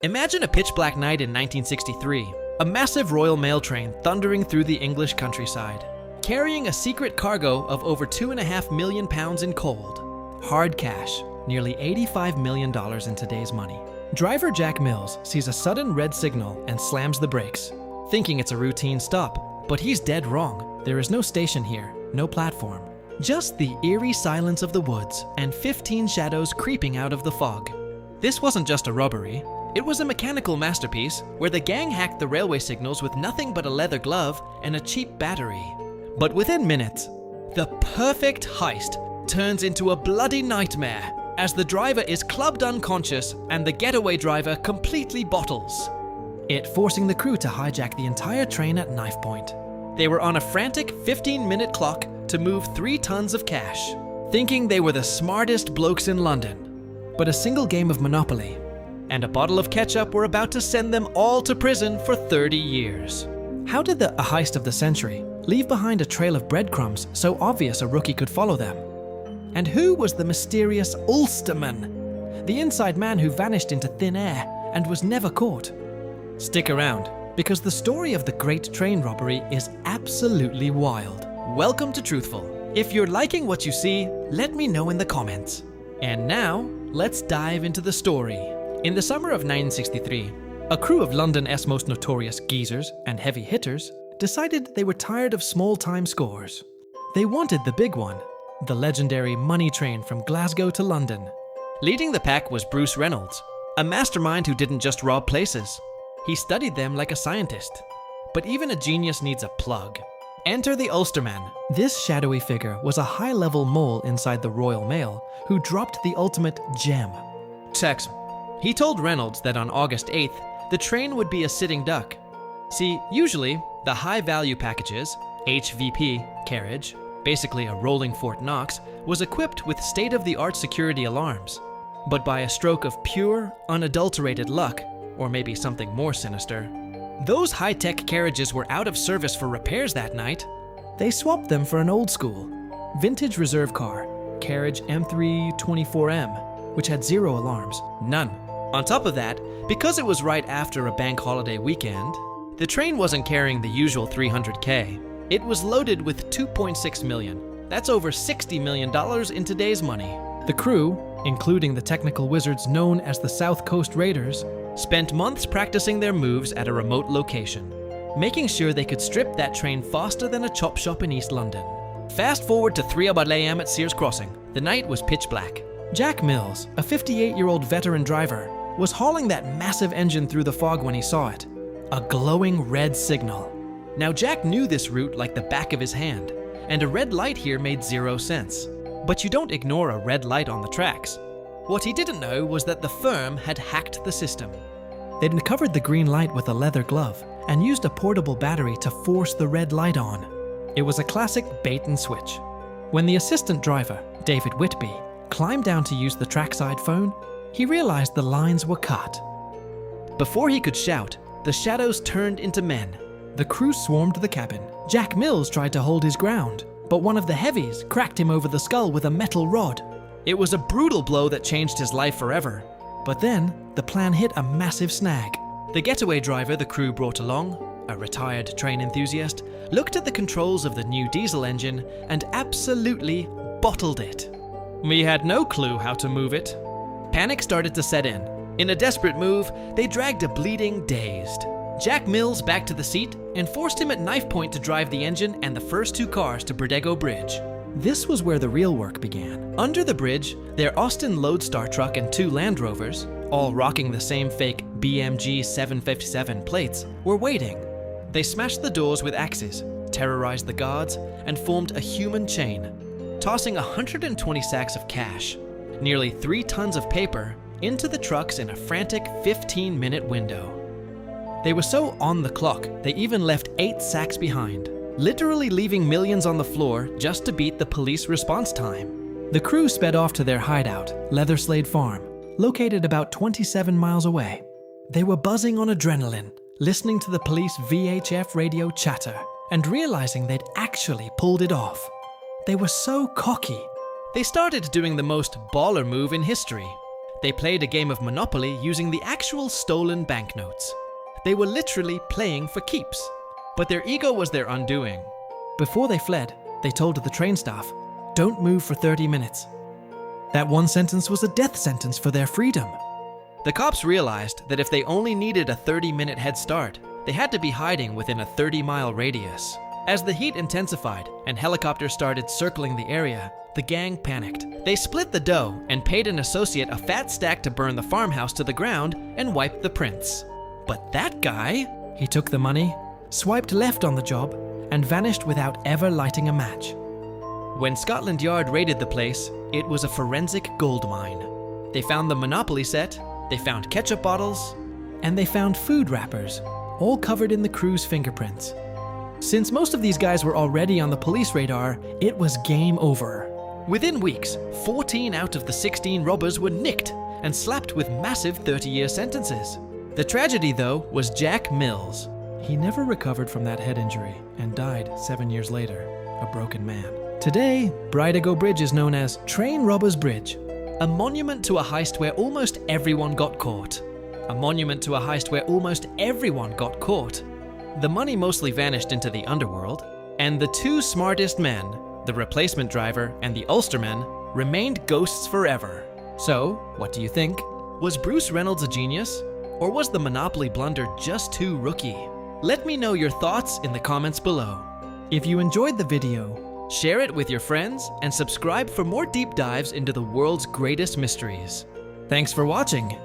Imagine a pitch-black night in 1963, a massive Royal Mail train thundering through the English countryside, carrying a secret cargo of over £2.5 million in cold, hard cash, nearly $85 million in today's money. Driver Jack Mills sees a sudden red signal and slams the brakes, thinking it's a routine stop, but he's dead wrong. There is no station here, no platform, just the eerie silence of the woods and 15 shadows creeping out of the fog. This wasn't just a robbery. It was a mechanical masterpiece where the gang hacked the railway signals with nothing but a leather glove and a cheap battery. But within minutes, the perfect heist turns into a bloody nightmare as the driver is clubbed unconscious and the getaway driver completely bottles it, forcing the crew to hijack the entire train at knife point. They were on a frantic 15-minute clock to move 3 tons of cash, thinking they were the smartest blokes in London. But a single game of Monopoly and a bottle of ketchup were about to send them all to prison for 30 years. How did a heist of the century leave behind a trail of breadcrumbs so obvious a rookie could follow them? And who was the mysterious Ulsterman, the inside man who vanished into thin air and was never caught? Stick around, because the story of the Great Train Robbery is absolutely wild. Welcome to Truthful. If you're liking what you see, let me know in the comments. And now, let's dive into the story. In the summer of 1963, a crew of London's most notorious geezers and heavy hitters decided they were tired of small-time scores. They wanted the big one, the legendary money train from Glasgow to London. Leading the pack was Bruce Reynolds, a mastermind who didn't just rob places. He studied them like a scientist. But even a genius needs a plug. Enter the Ulsterman. This shadowy figure was a high-level mole inside the Royal Mail who dropped the ultimate gem. Tex. He told Reynolds that on August 8th, the train would be a sitting duck. See, usually, the high-value packages, HVP carriage, basically a rolling Fort Knox, was equipped with state-of-the-art security alarms. But by a stroke of pure, unadulterated luck, or maybe something more sinister, those high-tech carriages were out of service for repairs that night. They swapped them for an old-school, vintage reserve car, carriage M324M, which had 0 alarms, none. On top of that, because it was right after a bank holiday weekend, the train wasn't carrying the usual 300K. It was loaded with 2.6 million. That's over $60 million in today's money. The crew, including the technical wizards known as the South Coast Raiders, spent months practicing their moves at a remote location, making sure they could strip that train faster than a chop shop in East London. Fast forward to 3 a.m. at Sears Crossing. The night was pitch black. Jack Mills, a 58-year-old veteran driver, was hauling that massive engine through the fog when he saw it. A glowing red signal. Now Jack knew this route like the back of his hand, and a red light here made 0 sense. But you don't ignore a red light on the tracks. What he didn't know was that the firm had hacked the system. They'd covered the green light with a leather glove and used a portable battery to force the red light on. It was a classic bait and switch. When the assistant driver, David Whitby, climbed down to use the trackside phone, he realized the lines were cut. Before he could shout, the shadows turned into men. The crew swarmed the cabin. Jack Mills tried to hold his ground, but one of the heavies cracked him over the skull with a metal rod. It was a brutal blow that changed his life forever. But then, the plan hit a massive snag. The getaway driver the crew brought along, a retired train enthusiast, looked at the controls of the new diesel engine and absolutely bottled it. We had no clue how to move it. Panic started to set in. In a desperate move, they dragged a bleeding, dazed Jack Mills back to the seat and forced him at knife point to drive the engine and the first 2 cars to Burdego Bridge. This was where the real work began. Under the bridge, their Austin Lodestar truck and 2 Land Rovers, all rocking the same fake BMG 757 plates, were waiting. They smashed the doors with axes, terrorized the guards, and formed a human chain, tossing 120 sacks of cash, nearly 3 tons of paper, into the trucks in a frantic 15-minute window. They were so on the clock, they even left 8 sacks behind, literally leaving millions on the floor just to beat the police response time. The crew sped off to their hideout, Leatherslade Farm, located about 27 miles away. They were buzzing on adrenaline, listening to the police VHF radio chatter, and realizing they'd actually pulled it off. They were so cocky. They started doing the most baller move in history. They played a game of Monopoly using the actual stolen banknotes. They were literally playing for keeps, but their ego was their undoing. Before they fled, they told the train staff, "Don't move for 30 minutes." That one sentence was a death sentence for their freedom. The cops realized that if they only needed a 30-minute head start, they had to be hiding within a 30-mile radius. As the heat intensified and helicopters started circling the area, the gang panicked. They split the dough and paid an associate a fat stack to burn the farmhouse to the ground and wipe the prints. But that guy, he took the money, swiped left on the job, and vanished without ever lighting a match. When Scotland Yard raided the place, it was a forensic gold mine. They found the Monopoly set, they found ketchup bottles, and they found food wrappers, all covered in the crew's fingerprints. Since most of these guys were already on the police radar, it was game over. Within weeks, 14 out of the 16 robbers were nicked and slapped with massive 30-year sentences. The tragedy, though, was Jack Mills. He never recovered from that head injury and died 7 years later, a broken man. Today, Bridego Bridge is known as Train Robbers Bridge, a monument to a heist where almost everyone got caught. A monument to a heist where almost everyone got caught. The money mostly vanished into the underworld, and the two smartest men, the replacement driver and the Ulsterman, remained ghosts forever. So, what do you think? Was Bruce Reynolds a genius? Or was the Monopoly blunder just too rookie? Let me know your thoughts in the comments below. If you enjoyed the video, share it with your friends and subscribe for more deep dives into the world's greatest mysteries. Thanks for watching.